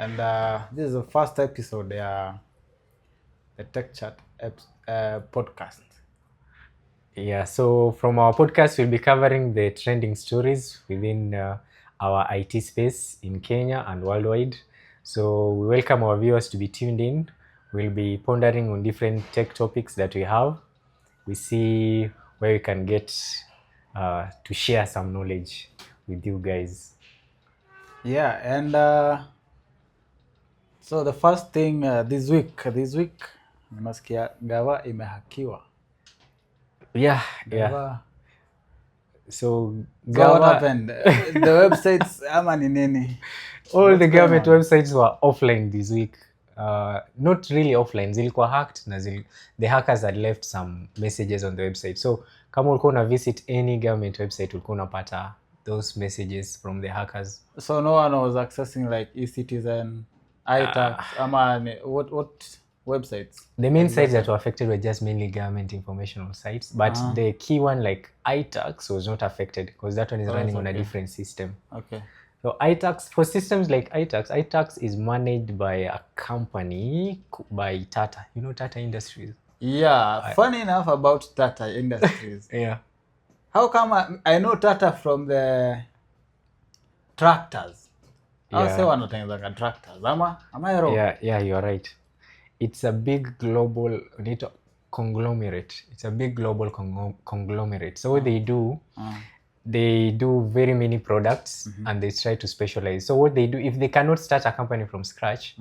And this is the first episode, the Tech Chat podcast. Yeah, so from our podcast, we'll be covering the trending stories within our IT space in Kenya and worldwide. So we welcome our viewers to be tuned in. We'll be pondering on different tech topics that we have. We see where we can get to share some knowledge with you guys. Yeah, and so the first thing this week, nimesikia gava imehakiwa. Yeah. So Gava, what happened? The websites ama ni nini? All the government websites were offline this week. Not really offline, zilikuwa hacked na the hackers had left some messages on the website. So kama ulikuwa una visit any government website ulikuwa unapata those messages from the hackers. So no one was accessing like eCitizen, iTax, what websites? The main sites that were affected were just mainly government informational sites, but the key one like iTax was not affected because that one is running on a different system. Okay. So iTax, for systems like iTax is managed by a company by Tata. You know Tata Industries? Yeah, funny enough about Tata Industries. Yeah. How come I know Tata from the tractors? Yeah. Say wanatengeneza tractors. Am I wrong? Yeah, you're right. It's a big global conglomerate. It's a big global conglomerate. So what they do, they do very many products and they try to specialize. So what they do, if they cannot start a company from scratch,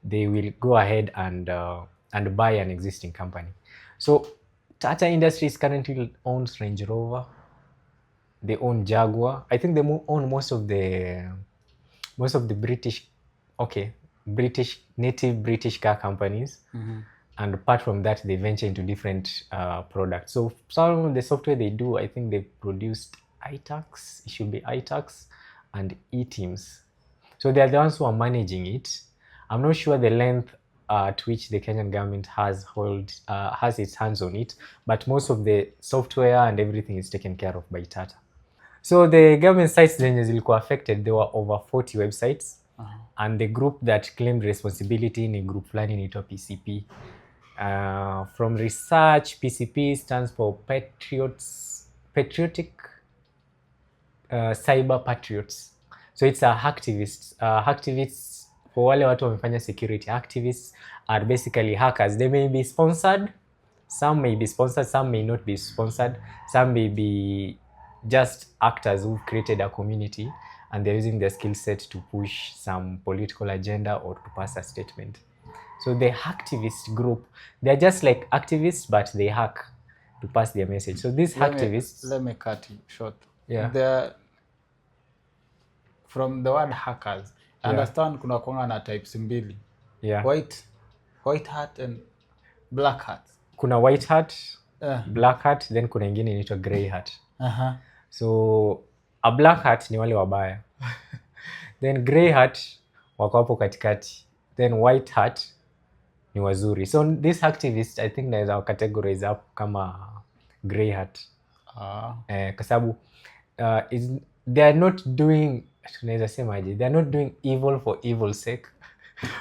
they will go ahead and buy an existing company. So Tata Industries currently owns Range Rover. They own Jaguar. I think they own most of the native British car companies. And apart from that, they venture into different products. So some of the software they do, I think they produced iTax. It should be iTax and eTeams. So they are the ones who are managing it. I'm not sure the length at which the Kenyan government has its hands on it, but most of the software and everything is taken care of by Tata. So the government sites zenye zilikuwa affected, there were over 40 websites. And the group that claimed responsibility ni group fulani inaitwa PCP. From research, PCP stands for Patriotic Cyber Patriots. So it's a hacktivists. Hacktivists, for wale watu wamefanya security, activists are basically hackers. They may be sponsored. Some may be sponsored, some may not be sponsored. Some may be just actors who've created a community and they're using their skill set to push some political agenda or to pass a statement. So the hacktivist group, they're just like activists, but they hack to pass their message. So these hacktivists... Let me cut you short. Yeah. From the word hackers, I understand kuna kuanga na types mbili. Yeah. White hat and black hat. Kuna white hat, black hat, then kuna ingine inaitwa grey hat. So a black hat ni wale wabaya. Then grey hat wako hapo katikati. Then white hat ni wazuri. So this activist I think naweza categorize up kama grey hat. Kwa sababu they are not doing, tunaweza semaje, they are not doing evil for evil's sake.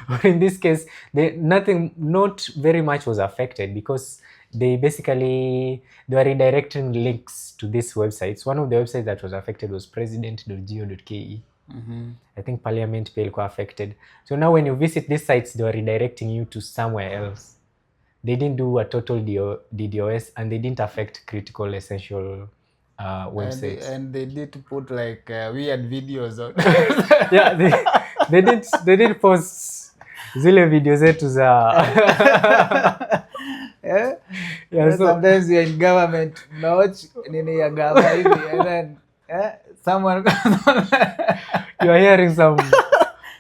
But in this case, not very much was affected because they were redirecting links to these websites. One of the websites that was affected was president.go.ke. I think parliament pia ilikuwa affected. So now when you visit these sites, they were redirecting you to somewhere else. They didn't do a total DDoS and they didn't affect critical essential websites. And they did put like weird videos on. Yeah, they did post zile video zetu za so sometimes you're in government, watch nini ya gava hivi and then someone you are hearing some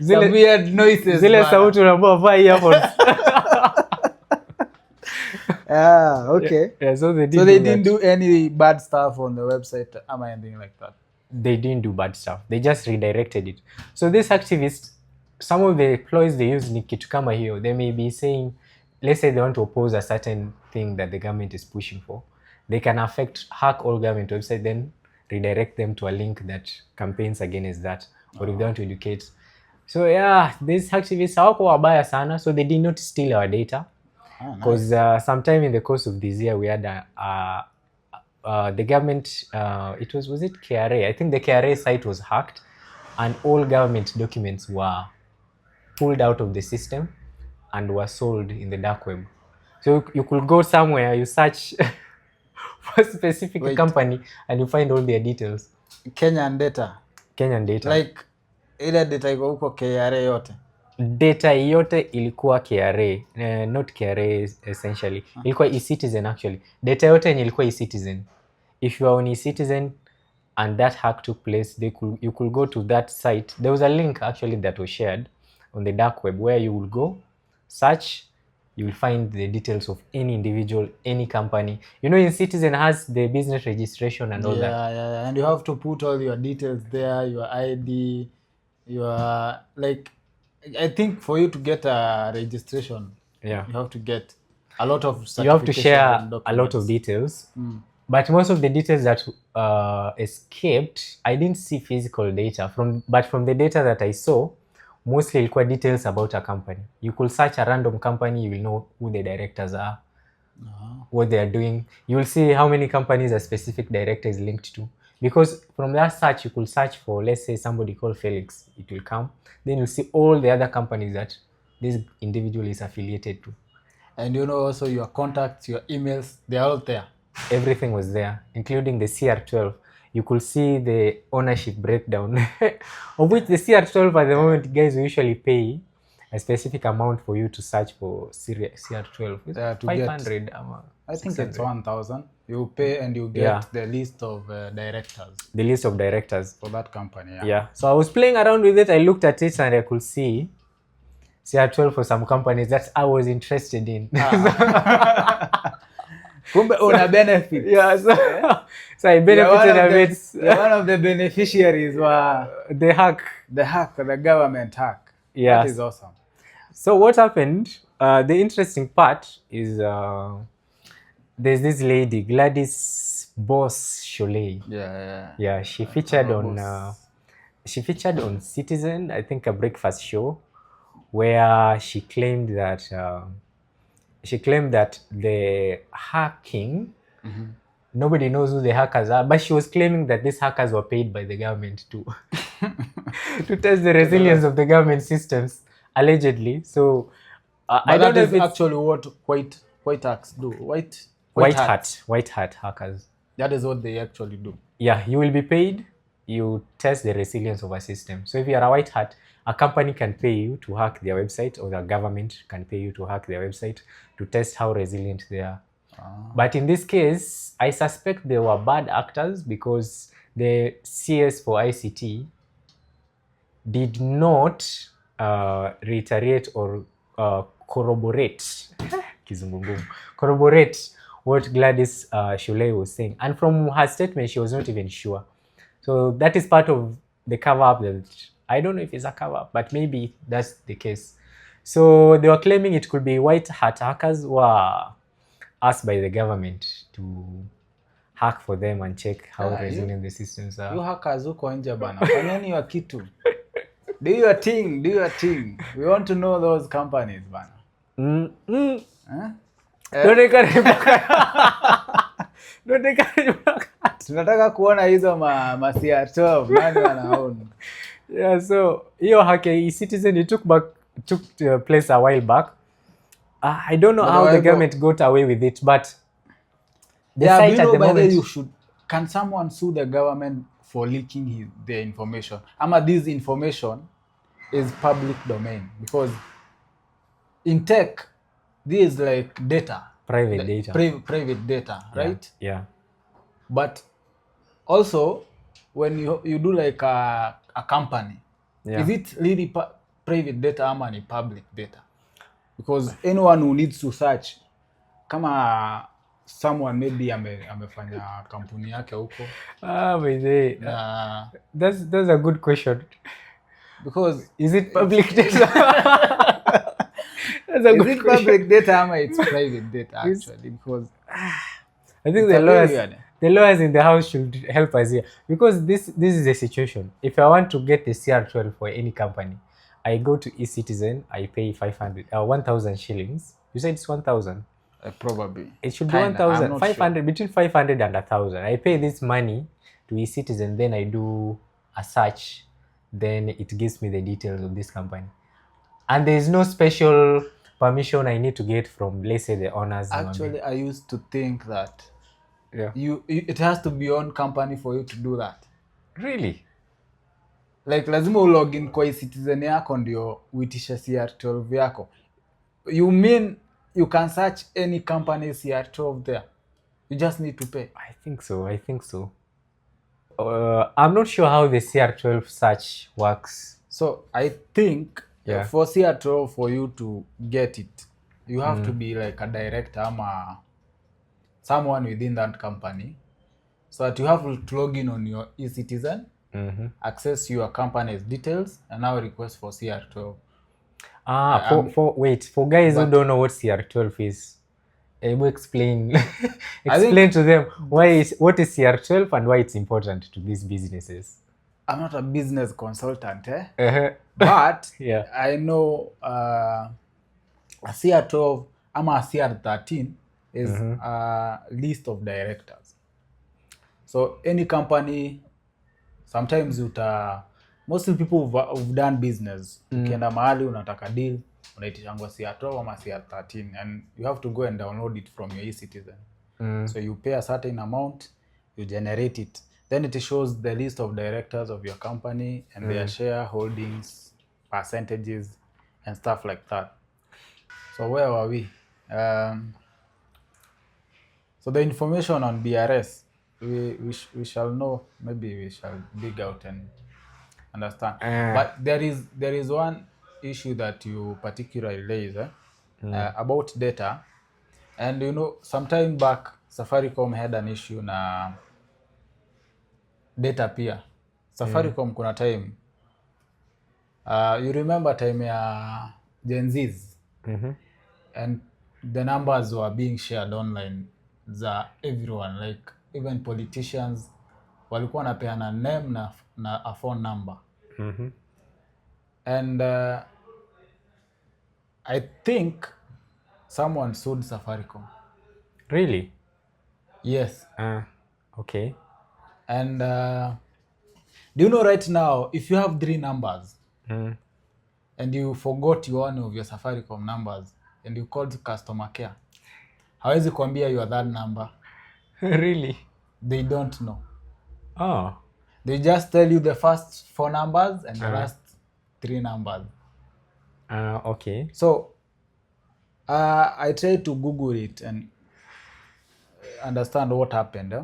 weird noises. Zile sauti unaambiwa vaa earphones. Okay. Yeah, so they didn't do any bad stuff on the website, anything like that. They didn't do bad stuff. They just redirected it. So these activists, some of the ploys they use ni kitu kama hiyo. They may be saying, let's say they want to oppose a certain thing that the government is pushing for. They can hack all government websites, then redirect them to a link that campaigns against that. Or if they want to educate So yeah, these activists hawako wabaya sana, so they did not steal our data. Because sometime in the course of this year we had the government, it was it KRA? I think the KRA site was hacked and all government documents were pulled out of the system and were sold in the dark web. So you could go somewhere, you search for a specific company and you find all their details. Kenyan data. Like ile data iko huko KRA yote. Data yote ilikuwa KRA, not KRA essentially. Ilikuwa eCitizen actually. Data yote yenye ilikuwa eCitizen. If you are on eCitizen and that hack took place, you could go to that site. There was a link actually that was shared on the dark web where you will go, search, you will find the details of any individual, any company. You know, eCitizen has the business registration and all that. Yeah. And you have to put all your details there, your ID, your, like, I think for you to get a registration, you have to get a lot of certifications. You have to share a lot of details. But most of the details that escaped, I didn't see physical data. But from the data that I saw, mostly ilikuwa details about a company. You could search a random company, you will know who the directors are, what they are doing. You will see how many companies a specific director is linked to. Because from that search, you could search for, let's say, somebody called Felix. It will come. Then you'll see all the other companies that this individual is affiliated to. And you know also your contacts, your emails, they're all there. Everything was there, including the CR12. You could see the ownership breakdown, of which the CR12 at the moment, guys, we usually pay a specific amount for you to search for CR12. 500. I think it's 1,000. You pay and you get the list of directors. The list of directors. For that company, yeah. So I was playing around with it. I looked at it and I could see CR12 for some companies that I was interested in. Kumbe una benefit. Yeah, so I benefited a bit. One of the beneficiaries were the hack. The government hack. Yeah. That is awesome. So what happened, the interesting part is there's this lady, Gladys Boss Sholay. Yeah, she featured on Citizen, I think a breakfast show, where she claimed that the hacking, nobody knows who the hackers are, but she was claiming that these hackers were paid by the government to test the resilience of the government systems, allegedly. So I don't know if it's actually what white hacks do. White hat hackers. That is what they actually do. Yeah, you will be paid. You test the resilience of a system. So if you are a white hat, a company can pay you to hack their website, or the government can pay you to hack their website to test how resilient they are. But in this case, I suspect they were bad actors because the CS for ICT did not reiterate or corroborate what Gladys Sholay was saying. And from her statement, she was not even sure. So that is part of the cover-up. That I don't know if it's a cover-up, but maybe that's the case. So they were claiming it could be white hat hackers who were asked by the government to hack for them and check how resilient the systems are. You hackers huko nje bana. Fanyeni wa kitu. Do your thing. We want to know those companies bana. Don't encourage tunataka kuona hizo ma CR12 nani wanaona. Yeah, so hiyo hack eCitizen it took place a while back. I don't know how the government got away with it, but the site at the moment, can someone sue the government for leaking their information? This information is public domain, because in tech this is like data, private data, right? Yeah. But also when you do like a company, is it really private data or public data? Because anyone who needs to search, kama someone maybe amefanya kampuni yake huko. That's a good question. Because is it public data? Is it public data or it's private data actually? Because I think the lawyers in the house should help us here, because this is a situation. If I want to get the CR12 for any company, I go to eCitizen, I pay 1,000 shillings. You said it's 1,000? Probably. It should be Kinda, I'm 1,000. not 500, sure. between 500 and 1,000. I pay this money to eCitizen, then I do a search, then it gives me the details of this company. And there is no special permission I need to get from, let's say, the owners. Actually, I used to think that Yeah. it has to be own company for you to do that. Really? Like lazima ulogin kwa eCitizen yako ndio uitishe CR12 yako. You mean you can search any company CR12 there? You just need to pay. I think so. I'm not sure how the CR12 search works. So I think Yeah. for CR12, for you to get it, you have to be like a director ama someone within that company, so that you have to log in on your eCitizen, access your company's details, and now request for CR12. For guys who don't know what CR12 is, explain to them what is CR12 and why it's important to these businesses. I'm not a business consultant, but yeah. I know a CR12 ama a CR13 is a list of directors. So any company, sometimes mostly people who've done business, ukienda mahali unataka deal, unaitishangwa CR12 ama CR13, and you have to go and download it from your eCitizen. So you pay a certain amount, you generate it, then it shows the list of directors of your company and their shareholdings, percentages, and stuff like that. So where were we? So the information on BRS, we shall know. Maybe we shall dig out and understand. But there is one issue that you particularly raise about data, and some time back Safaricom had an issue na data pia. Safaricom kuna time, you remember time ya Gen Zs, and the numbers were being shared online za everyone, like even politicians walikuwa wanapeana name na a phone number. And I think someone sued Safaricom. Really? Yes. Okay. And do you know right now, if you have 3 numbers and you forgot one of your Safaricom numbers and you called customer care, hawezi kuambia your that number. Really? They don't know. Oh. They just tell you the first 4 numbers and the last 3 numbers. Okay. So I tried to Google it and understand what happened.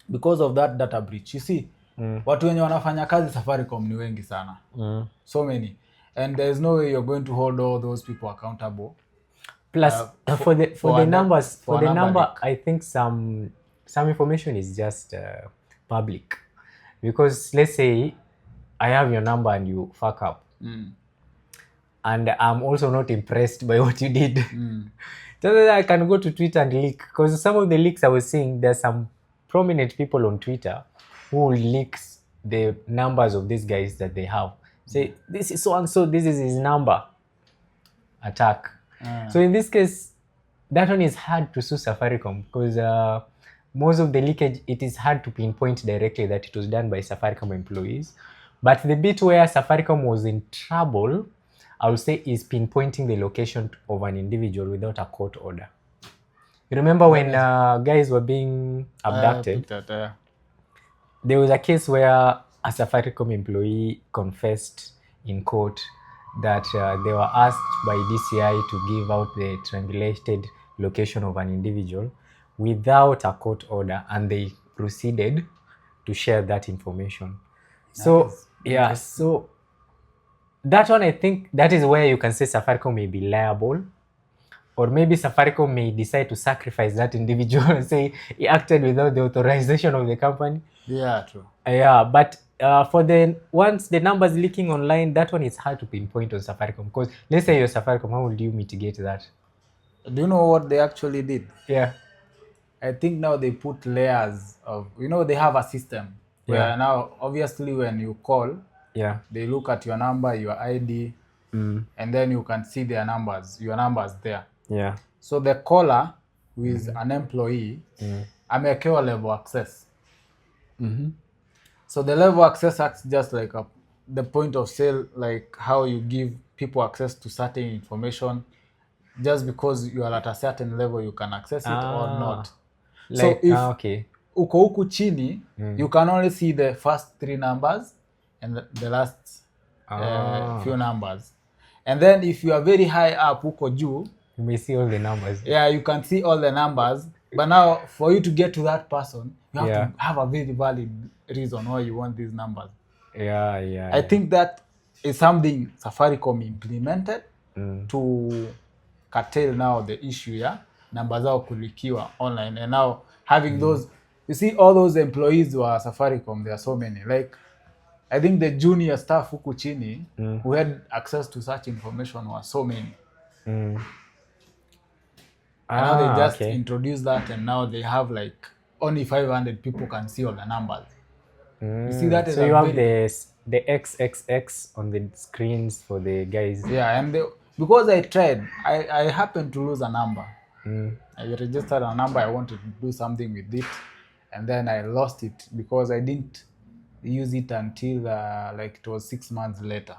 Because of that data breach. You see, watu wenye wanafanya kazi Safaricom ni wengi sana. So many. And there's no way you're going to hold all those people accountable. Plus, for the numbers, I think some information is just public. Because let's say I have your number and you fuck up. And I'm also not impressed by what you did. So I can go to Twitter and leak. Because some of the leaks I was seeing, there's some prominent people on Twitter who leaks the numbers of these guys that they have. Say, this is so and so, this is his number. Attack. So in this case, that one is hard to sue Safaricom because most of the leakage, it is hard to pinpoint directly that it was done by Safaricom employees. But the bit where Safaricom was in trouble, I would say, is pinpointing the location of an individual without a court order. You remember when guys were being abducted? There was a case where a Safaricom employee confessed in court that they were asked by DCI to give out the triangulated location of an individual without a court order, and they proceeded to share that information. So so that one, I think that is where you can say Safaricom may be liable, or maybe Safaricom may decide to sacrifice that individual and say he acted without the authorization of the company. Yeah, true. But for once the numbers leaking online, that one is hard to pinpoint on Safaricom. Because let's say you're Safaricom, how would you mitigate that? Do you know what they actually did? Yeah. I think now they put layers of, they have a system where now, obviously, when you call, Yeah. They look at your number, your ID, and then you can see your numbers there. Yeah. So the caller, who is an employee, amewekewa level access. So the level access acts just like the point of sale, like how you give people access to certain information. Just because you are at a certain level, you can access it or not. Like, so if okay. uko huku chini, you can only see the first 3 numbers and the last few numbers. And then if you are very high up huko juu, you may see all the numbers. Yeah, you can see all the numbers. But now for you to get to that person, you have to have a very valid reason why you want these numbers. I think that is something Safaricom implemented to curtail now the issue numbers zao kulikiwa online. And now having those, you see all those employees who Safaricom, there are so many. Like I think the junior staff huku chini who had access to such information were so many. And now they just introduced that, and now they have like only 500 people can see all the numbers. You see that? So you have the XXX on the screens for the guys. Yeah, and because I tried, I happened to lose a number. I registered a number, I wanted to do something with it, and then I lost it because I didn't use it until like it was 6 months later.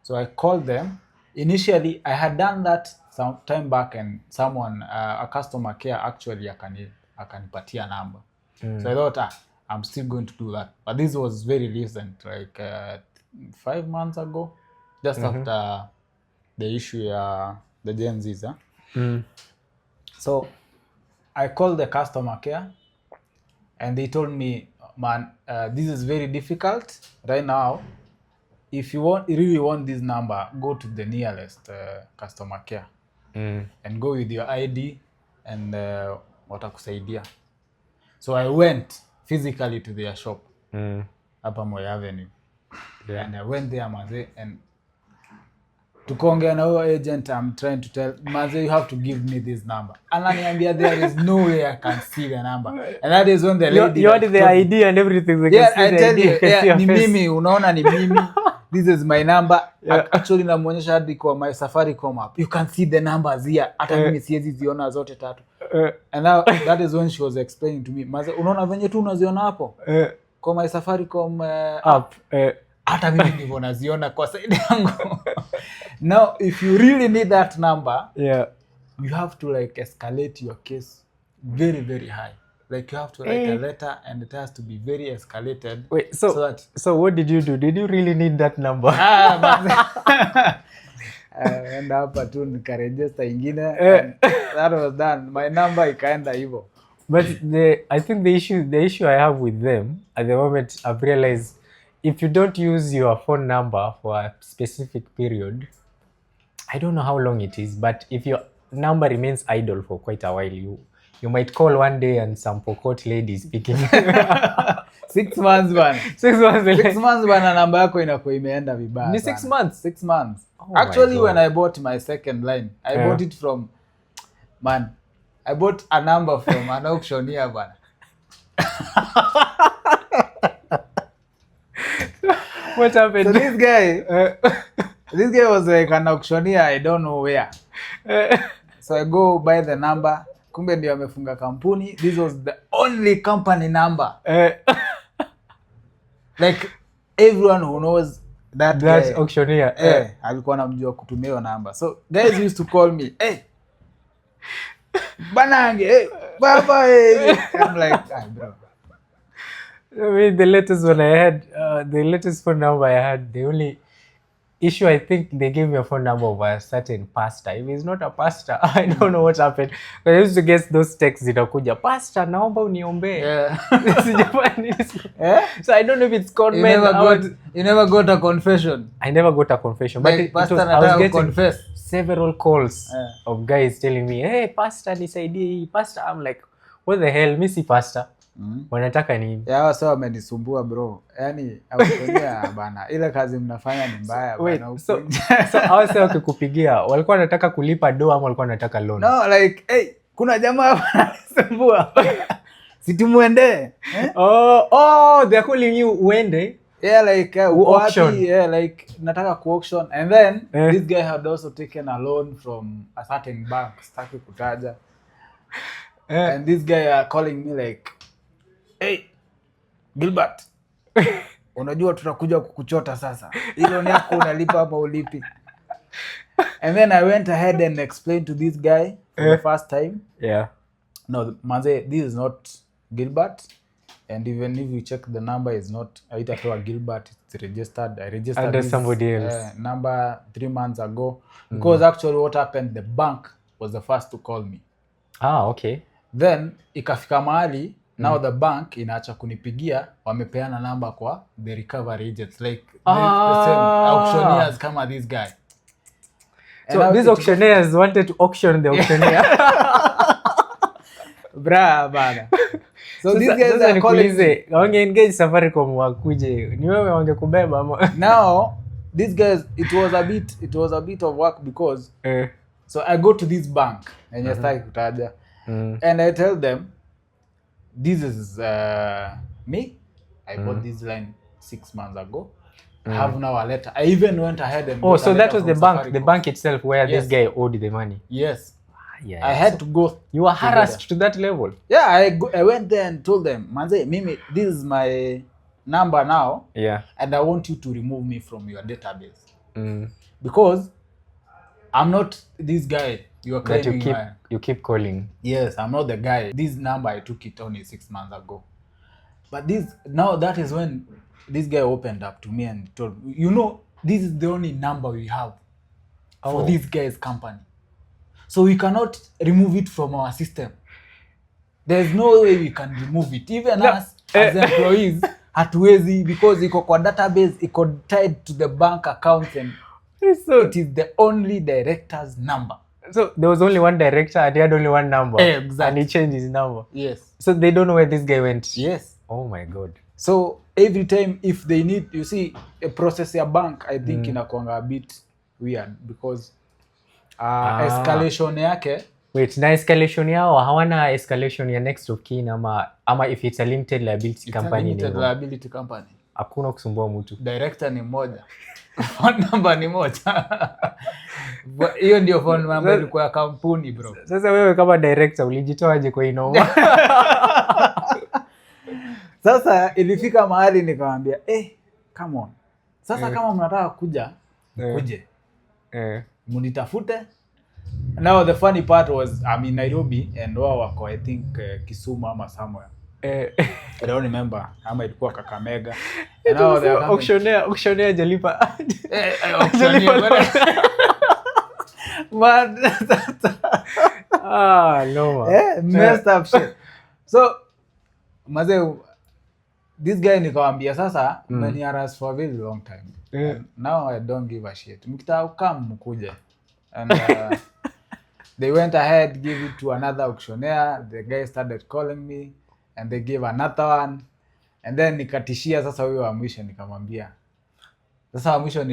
So I called them. Initially, I had done that some time back, and someone, a customer care, actually akanipatia number. So I thought, I'm still going to do that. But this was very recent, like 5 months ago, just after the issue, the Gen Zs. So I called the customer care, and they told me, man, this is very difficult right now. If you really want this number, go to the nearest customer care and go with your ID and watakusaidia. So I went physically to their shop, hapa Moi Avenue. And I went there, maze, and tukaongea na huyo agent. I'm trying to tell maze, you have to give me this number. And ananiambia there is no way I can see the number. And that is when the lady you had the ID and everything. I tell you, ni mimi, unaona ni mimi. This is my number. Actually namuonyesha hadi kwa my Safaricom app. You can see the numbers here. Hata mimi siwezi ziona zote 3. And now that is when she was explaining to me, maze, unaona venye tu unaziona hapo kwa my Safaricom app. Hata mimi ndivyo naziona kwa side yangu. Now if you really need that number, you have to like escalate your case very, very high. Like you have to write a letter, and it has to be very escalated. Wait, so what did you do? Did you really need that number? Enda hapa tu nikaregister ingine, and that was done. My number ikaenda hivyo. But I think the issue I have with them at the moment, I've realized if you don't use your phone number for a specific period, I don't know how long it is, but if your number remains idle for quite a while, you might call one day and some pokot lady speaking. 6 months bana. 6 months. 6 months bana, namba yako inakuwa imeenda vibaya. Ni 6 months. 6 months. Oh, actually when I bought my second line, I bought it from I bought a number from an auctioneer bana. What happened? So this guy was like an auctioneer, I don't know where. So I go buy the number. Kumbe ndio amefunga kampuni. This was the only company number. Like everyone who knows that guy, auctioneer, alikuwa anamjua kutumia hiyo number. So guys used to call me, hey, Banange, baba, I'm like, bro. I mean, the latest one I had, the latest phone number I had, the only issue, I think they gave me a phone number of a certain pastor. If he's not a pastor, I don't know what happened. But I used to get those texts zinakuja, pastor, naomba uniombe. So I don't know if it's con men. You never got a confession? I never got a confession. Like, but I was getting several calls of guys telling me, hey, pastor, nisaidie. Pastor, I'm like, what the hell? Mi si pastor. Wanataka nini? Wao sawa wamenisumbua bro. Yaani aukonia bana. Ile kazi mnafanya ni mbaya bana. So hao sasa wakikupigia, walikuwa wanataka kulipa do ama walikuwa wanataka loan? No, like, hey, kuna jamaa anasumbua. Si tumuende? Oh, they're calling you uende. Yeah, like auction. Yeah, like nataka ku-auction. And then this guy had also taken a loan from a certain bank, sitaki kutaja. And this guy calling me like, hey, Gilbert, unajua tutakuja kukuchota sasa. Hilo ni yako unalipa ama ulipi? And then I went ahead and explained to this guy for the first time. Yeah. No, manze, this is not Gilbert. And even if you check the number, is not Aitapewa Gilbert. It's registered. I registered under this somebody else. Number 3 months ago. Because actually what happened, the bank was the first to call me. Ah, okay. Then ikafika mahali now the bank inaacha kunipigia, wamepeana number kwa the recovery agents, like the same auctioneers kama this guy. So these auctioneers wanted to auction the auctioneer. Bra bana. So these guys are calling me. Wange engage Safaricom wakuje. Ni wewe wangekubeba ama. Now these guys, it was a bit of work because so I go to this bank and sitaki kutaja. And I tell them, this is me. I bought this line 6 months ago. I have now a letter. I even went ahead and so that was the bank, the bank itself where this guy owed the money. Yes. Yeah. I had to go. You were harassed to that level. Yeah, I went there and told them, manze, Mimi, this is my number now. Yeah. And I want you to remove me from your database. Because I'm not this guy you are claiming. That you keep calling. Yes, I'm not the guy. This number, I took it only 6 months ago. But now that is when this guy opened up to me and told me, you know, this is the only number we have for this guy's company. So we cannot remove it from our system. There's no way we can remove it. Even us as employees, hatuwezi, because iko kwa database, iko tied to the bank account, and so it is the only director's number. So there was only one director and he had only one number. Exactly. And he changed his number. Yes. So they don't know where this guy went. Yes. Oh my God. So every time if they need, you see, a process ya bank, I think inakuanga a bit weird because escalation yake. Wait, na escalation yao hawana escalation ya next of kin ama if it's a limited liability company ni. Limited liability company. Hakuna kusumbua mtu. Director ni mmoja. Phone number ni moja. Hiyo ndio phone number ilikuwa ya kampuni, bro. Sasa wewe kama director ulijitoaje kwa inoma? Sasa ilifika mahali nikamwambia, come on. Sasa kama mnataka kuja, kuje. Munitafute. Now the funny part was I'm in Nairobi and wao wako I think Kisumu ama somewhere. I don't remember. Ama ilikuwa Kakamega. And now they are auctioneer jalipa. Man, no. Messed up shit. So maze, this guy nikamwambia sasa many harass for a very long time. And now I don't give a shit. Mkitaka kama mkuje. And they went ahead, give it to another auctioneer. The guy started calling me and they gave another one. And then nikatishia sasa huyo wa mwisho nikamwambia. Sasa wa mwisho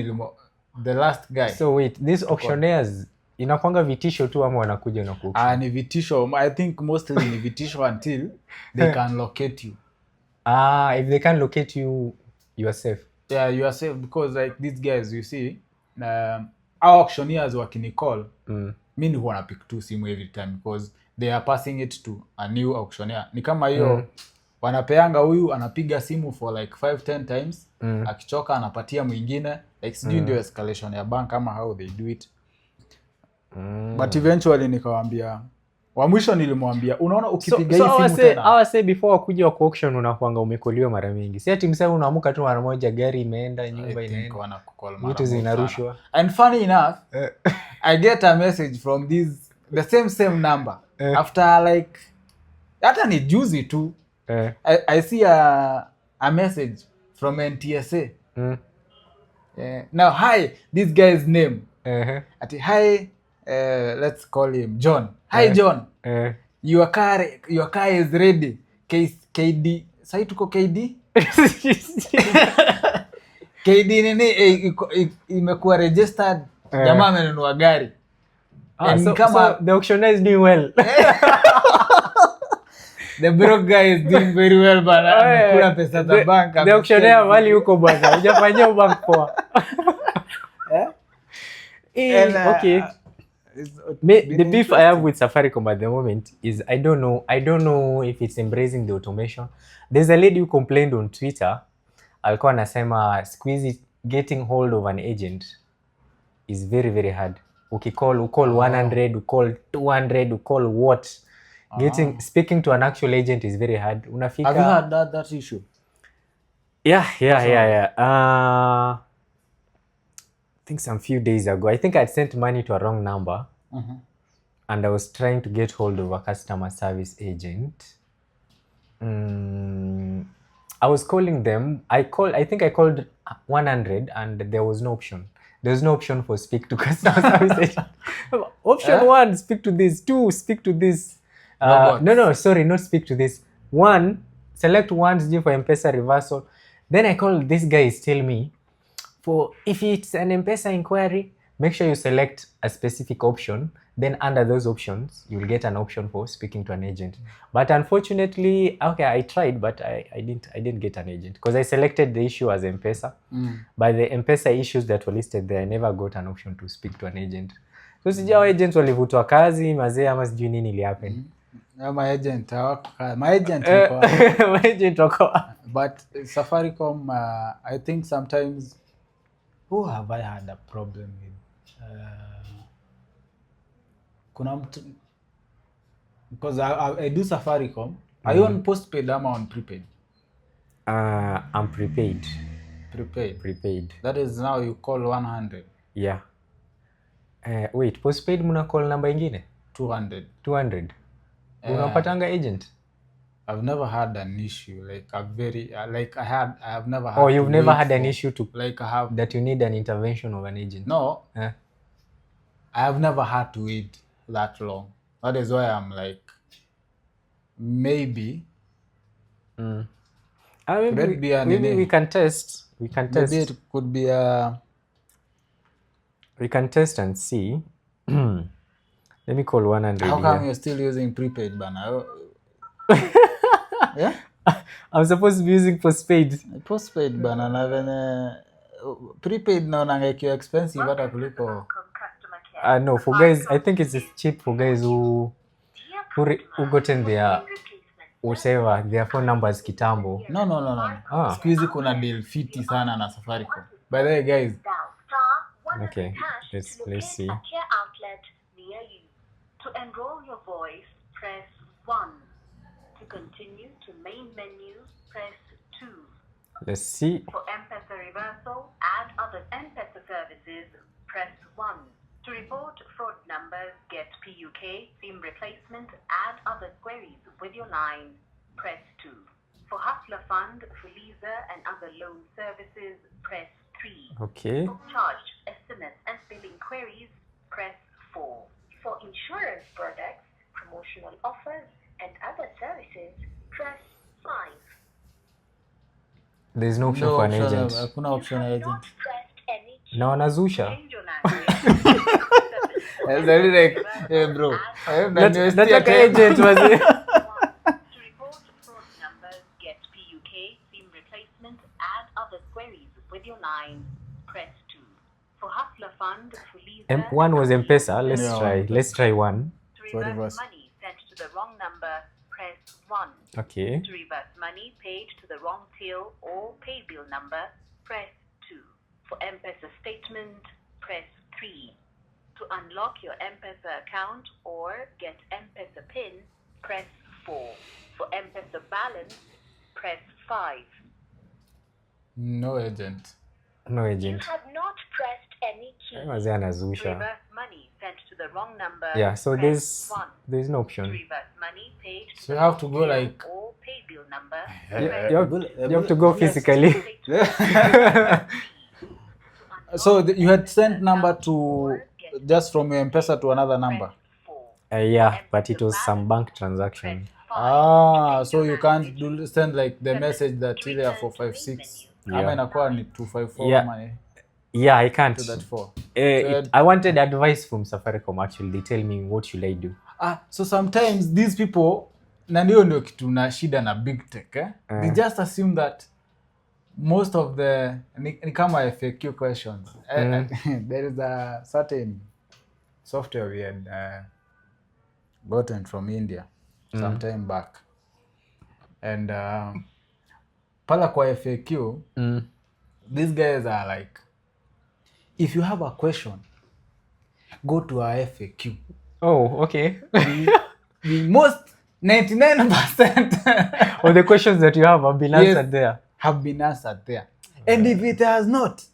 the last guy. So wait, these auctioneers inakwanga vitisho tu ama wanakuja na kuauction? Ni vitisho. I think mostly ni vitisho until they can locate you. If they can locate you, you are safe. Yeah, you are safe because like these guys, you see, our auctioneers wakinicall, mimi huwa napick tu simu every time because they are passing it to a new auctioneer. Ni kama hiyo wanapeanga huyu anapiga simu for like 5-10 times, akichoka anapatia mwingine, like sijui ndio escalation ya bank ama how they do it. But eventually nikawaambia, wa mwisho nilimwambia, unaona ukipiga hii simu tena. Hawa say before wakuja kwa auction unakuanga umekoliwa mara mingi. Si ati msema unaamuka tu mara moja gari imeenda, nyumba inaenda. Vitu zinarushwa. And funny enough, I get a message from the same number. After like, hata ni juzi tu. I see a message from NTSA. Now, hi, this guy's name. Hi, let's call him John. Hi, John. Your car is ready. KD. Sai tuko KD? KD nini imekuwa registered. Jamaa amenunua gari. So the auctioneer is doing well. The broke guy is doing very well bana. Amekula pesa za bank. The auctioneer mali huko bwana. Hujafanyia bank poa. Okay. The beef I have with Safaricom at the moment is I don't know if it's embracing the automation. There's a lady who complained on Twitter. Alikuwa anasema squeeze getting hold of an agent is very very hard. Ukicall 100, ukall 200, ukall what? Speaking to an actual agent is very hard. Unafika. Have you had that issue? Yeah. I think some few days ago, I think I'd sent money to a wrong number, and I was trying to get hold of a customer service agent. I was calling them. I think I called 100, and there was no option. There's no option for speak to customer service agent. Option 1, speak to this. 2, speak to this. No, sorry, not speak to this. 1, select 1 for M-Pesa reversal. Then I call this guy is tell me, for if it's an M-Pesa inquiry, make sure you select a specific option. Then under those options, you'll get an option for speaking to an agent. But unfortunately, okay, I tried, but I didn't get an agent because I selected the issue as M-Pesa. By the M-Pesa issues that were listed there, I never got an option to speak to an agent. So sijao agents walivutwa kazi, mazee ama sijui nini ili happen. My agent wako. But Safaricom, I think sometimes, who have I had a problem with? Because I do Safaricom. Are you on postpaid or on prepaid? I'm prepaid. Prepaid. That is now you call 100. Yeah. Wait, postpaid muna call number ingine? 200. Unapatanga agent? I've never had an issue I have never had. Oh, you've never had an issue to I have that you need an intervention of an agent? No. I have never had to wait that long. That is why I'm like, maybe. Maybe we can test. Maybe it could be a. We can test and see. Let me call 100. How come you're still using prepaid, bana? Yeah? I'm supposed to be using postpaid. Postpaid, bana. Na prepaid naonanga ikiwa expensive hata kuliko. No, for guys, I think it's cheap for guys who gotten their whatever, their phone numbers kitambo. No. Squeeze kuna deal fiti sana na Safaricom. By the way, guys. Okay, let's see. To enroll your voice, press 1. To continue to main menu, press 2. Let's see. For M-Pesa reversal and other M-Pesa services, press 1. To report fraud numbers, get PUK, SIM replacement, and other queries with your line, press 2. For Hustler Fund, Fuliza, and other loan services, press 3. Okay. For charged SMS and billing queries, press 4. For insurance products, promotional offers, and other services, press 5. There's no option for an agent. Hakuna option for agent. Na wanazusha. Exactly like, hey bro. Nataka agent wazi. To report fraud numbers, get PUK, SIM replacement, and other queries with your line, press 2. For Hustler Fund, Fuliza, One was M-Pesa. Let's try 1. To reverse money sent to the wrong number, press 1. Okay. To reverse money paid to the wrong till or pay bill number, press 2. For M-Pesa statement, press 3. To unlock your M-Pesa account or get M-Pesa PIN, press 4. For M-Pesa balance, press 5. No agent. You have not pressed any key. Wazee anazusha. Reverse money sent to the wrong number. Yeah, so press there's no 1. option. Reverse money paid to So you have to go like or pay bill number. You have to go physically. So you had sent number to just from your M-Pesa to another number. Yeah, but it was some bank transaction. So you can't send like the message that ile ya 456. Ama inakuwa ni 254 money. Yeah, I can't. To that 4. I wanted advice from Safaricom actually. They tell me what should I do. So sometimes these people na ndio kitu na shida na big tech they just assume that most of the ni kama FAQ questions. There is a certain software we had gotten from India some time back, and pala kwa FAQ these guys are like, if you have a question, go to our FAQ. Oh, okay. The most 99% of the questions that you have been answered there. Have been answered there. And if it has not,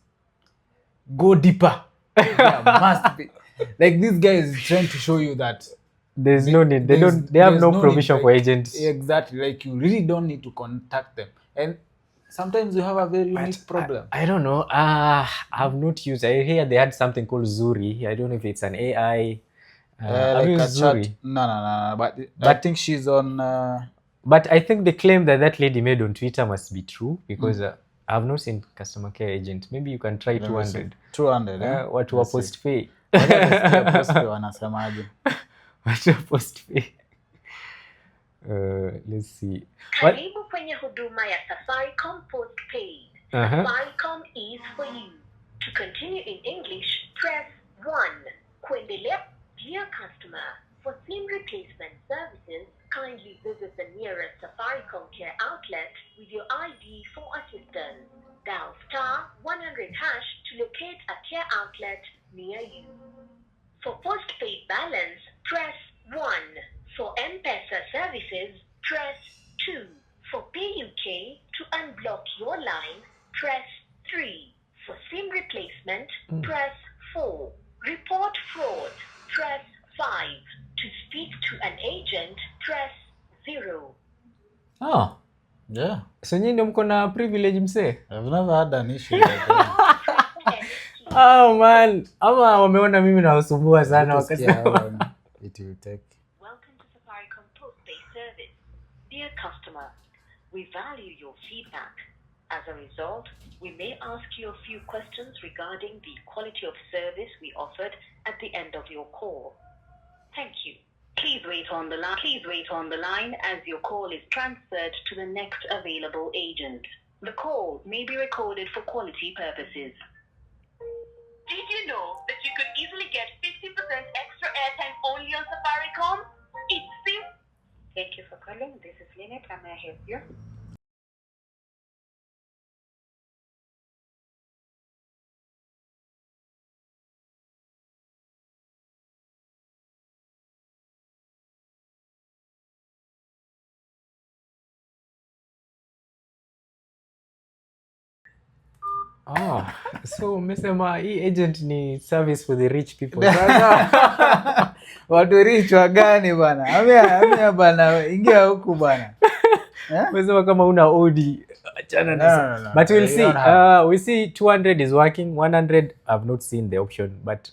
go deeper. There must be. Like this guy is trying to show you that there's no need. They have no provision for agents. Exactly. Like you really don't need to contact them. And sometimes you have a very unique problem. I don't know. I've not used. I hear they had something called Zuri. I don't know if it's an AI. Like a chat. No. But I think she's on. But I think the claim that lady made on Twitter must be true, because I've not seen customer care agent. Maybe you can try 200. 200. Watu wa post pay. Wanasemaje? Watu wa post pay. Let's see. Karibu kwenye huduma ya Safaricom Postpaid. Safaricom is for you. To continue in English, press 1. Kuendelea, dear customer, for SIM replacement services, kindly visit the nearest Safaricom Care outlet with your ID for assistance. Dial *100# to locate a care outlet near you. For postpaid balance, press 1. For M-Pesa services, press 2. For PUK, to unblock your line, press 3. For SIM replacement, press 4. Report fraud, press 5. To speak to an agent, press 0. Oh. Yeah. So nyinyi ndio mko na privilege msee? I've never had an issue like that. Oh man, ama wameona mimi nawasumbua sana wakasema it will take. Welcome to Safaricom Postpaid service. Dear customer, we value your feedback. As a result, we may ask you a few questions regarding the quality of service we offered at the end of your call. Thank you. Please wait on the line as your call is transferred to the next available agent. The call may be recorded for quality purposes. Did you know that you could easily get 50% extra airtime only on Safaricom? It's simple. Thank you for calling. This is Lynette. How may I help you? So umesema hii agent ni service for the rich people. Watu rich wa gani bwana? Amia bwana, ingia huku bwana. Umesema kama una Audi achana na. No. But we'll see. We see 200 is working, 100 I've not seen the option, but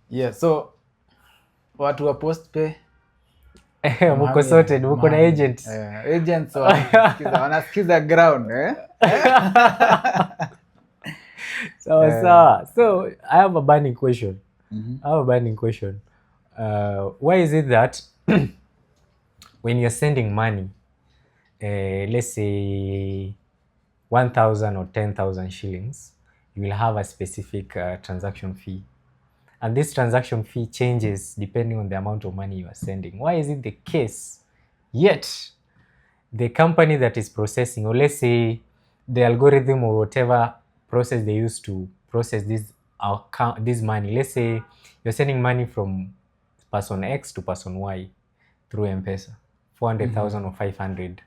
yeah, so watu wa postpay mko sorted, mko na agents. Agents wanasikiza ground So I have a burning question. Why is it that when you're sending money, let's say 1,000 or 10,000 shillings, you will have a specific transaction fee, and this transaction fee changes depending on the amount of money you are sending? Why is it the case? Yet the company that is processing, or let's say the algorithm or whatever process they use to process this money, let's say you're sending money from person X to person Y through M-Pesa, 400,000 or 500,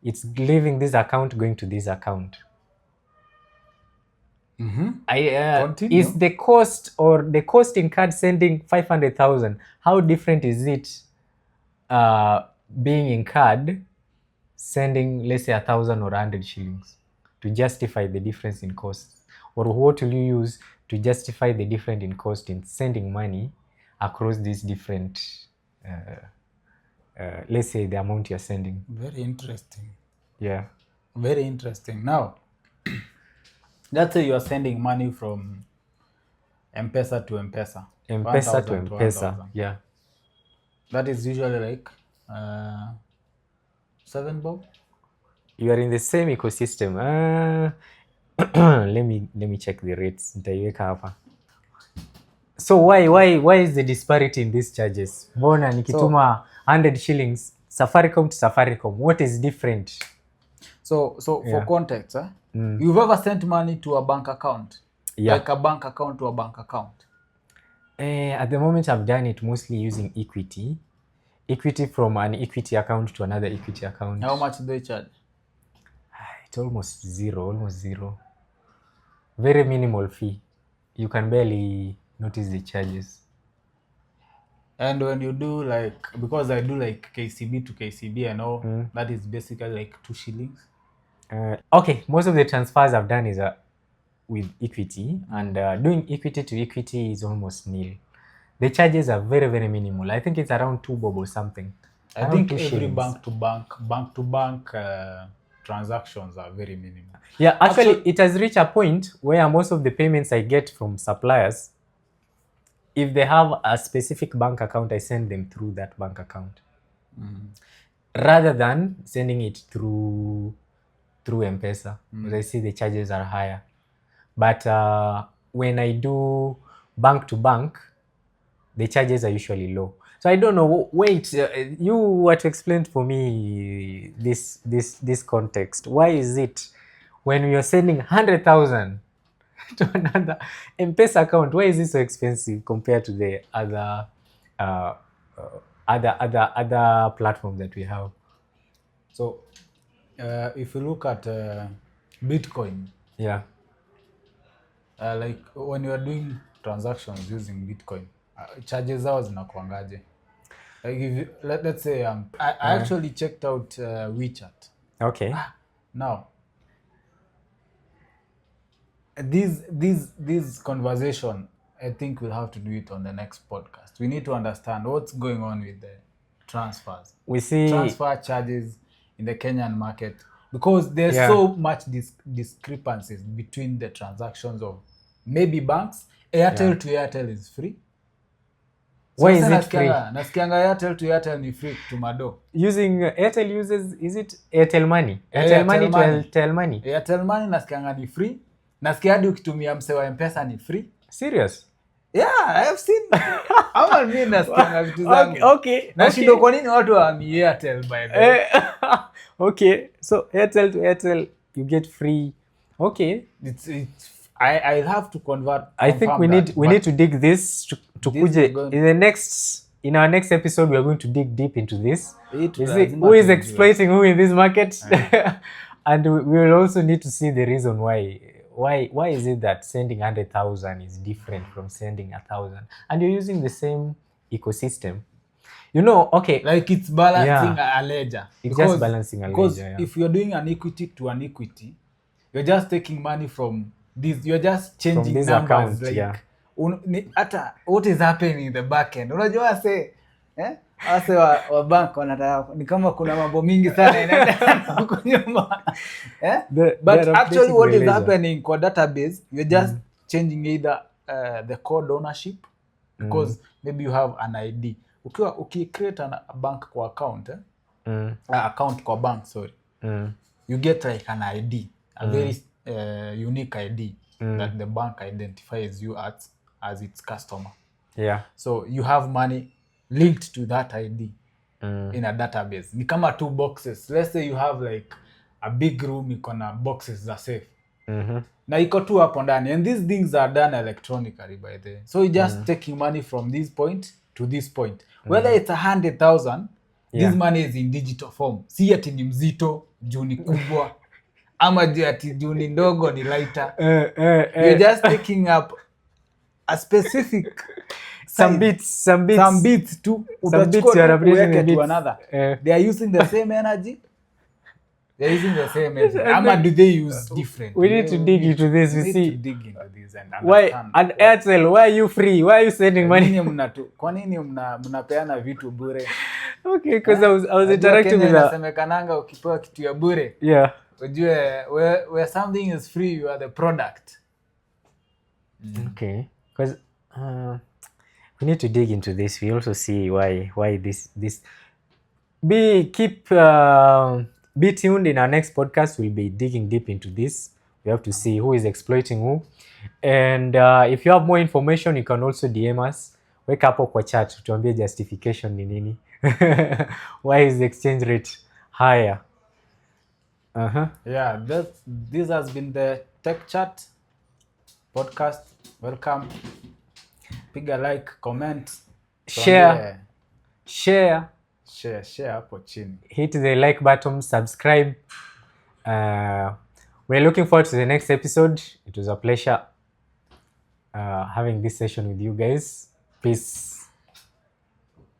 it's leaving this account going to this account. Is the cost or the cost incurred sending 500,000, how different is it being incurred sending, let's say, 1,000 or 100 shillings, to justify the difference in cost? Or what will you use to justify the difference in cost in sending money across these different, let's say, the amount you're sending? Very interesting. Yeah. Very interesting. Now, let's say you are sending money from M-Pesa to M-Pesa. M-Pesa to M-Pesa, yeah. That is usually like 7 bob. You are in the same ecosystem. Let me check the rates. Nitaiweka hapa. So why is the disparity in these charges? Mbona nikituma 100 shillings Safaricom to Safaricom, what is different? So for context, you've ever sent money to a bank account? Yeah. Like a bank account to a bank account? At the moment, I've done it mostly using Equity. Equity from an Equity account to another Equity account. How much do they charge? It's almost zero. Very minimal fee. You can barely notice the charges. And when you do like, because I do like KCB to KCB, I know that is basically like 2 shillings. Okay, most of the transfers I've done is with Equity, and doing Equity to Equity is almost nil. The charges are very, very minimal. I think it's around 2 bob or something. I think every bank to bank transactions are very minimal. Yeah, actually, it has reached a point where most of the payments I get from suppliers, if they have a specific bank account, I send them through that bank account. Rather than sending it through M-Pesa, because I see the charges are higher. But when I do bank to bank, the charges are usually low. So I don't know. Wait, you were to explain for me this context. Why is it when we are sending 100,000 to another M-Pesa account, why is it so expensive compared to the other other platforms that we have? So if you look at Bitcoin, like when you are doing transactions using Bitcoin, charges zao zinakuangaje? Like if you, let's say I actually checked out WeChat. Okay. Now this conversation, I think we'll have to do it on the next podcast. We need to understand what's going on with the transfers. We see transfer charges in the Kenyan market, because there's so much discrepancies between the transactions of maybe banks. Airtel to Airtel is free. Why is it free? Nasikianga Airtel to Airtel ni free to Mado. Using Airtel uses, is it Airtel Money? Airtel Money to Airtel Money. Airtel Money nasikianga ni free. Nasikia hadi ukitumia msewa M-Pesa ni free. Serious? Yeah, I have seen. Ama mimi nasikianga vitu zangu. Okay. Nashindo kwa nini watu wa Airtel by the way? Okay. So Airtel to Airtel you get free. Okay. I'll have to convert. I think we need to dig this to kuje in our next episode we are going to dig deep into this. Who is exploiting who in this market? And we will also need to see the reason why is it that sending 100,000 is different from sending 1,000, and you're using the same ecosystem. You know, okay, like it's balancing a ledger. It's just balancing a ledger. Because if you're doing an equity to an equity, you're just taking money from this. You're just changing numbers. Account, like ata what is happening in the back end. Unajua say ase wa bank wanataka ni kama kuna mambo mingi sana inaenda huko nyuma. But actually what is happening kwa database, you're just changing either the code ownership, because maybe you have an ID. Create a bank kwa account, account kwa bank, sorry. You get like an ID, a very unique ID that the bank identifies you as its customer. Yeah. So you have money linked to that ID in a database. Ni kama 2 boxes. Let's say you have like a big room, iko na boxes za safe. Na iko tu hapo ndani, and these things are done electronically by the way. So you just taking money from this point to this point. Whether it's 100,000, this money is in digital form. Si ati ni mzito, juu ni kubwa, ama ati juu ni ndogo ni lighter. You're just taking up a specific some bits too. Some bits you are updating to another. They are using the same energy. They're using the same energy. Ama do they use different? We need to dig into this. We see. To dig into this and understand. Why and Airtel? Why are you free? Why are you sending money? Kwa nini mnapeana vitu bure? Okay, because I was interacting with nasemekananga ukipewa kitu ya bure. Yeah. Ujue where something is free, you are the product. Okay, because we need to dig into this. We also see why this be tuned. In our next podcast, we'll be digging deep into this. We have to see who is exploiting who. And if you have more information, you can also DM us. Wake up kwa chat, tuambie justification ni nini. Why is the exchange rate higher? Yeah, this has been the Tech Chat podcast. Welcome. Piga like, comment, share hapo chini. Hit the like button, subscribe. We're looking forward to the next episode. It was a pleasure having this session with you guys. Peace.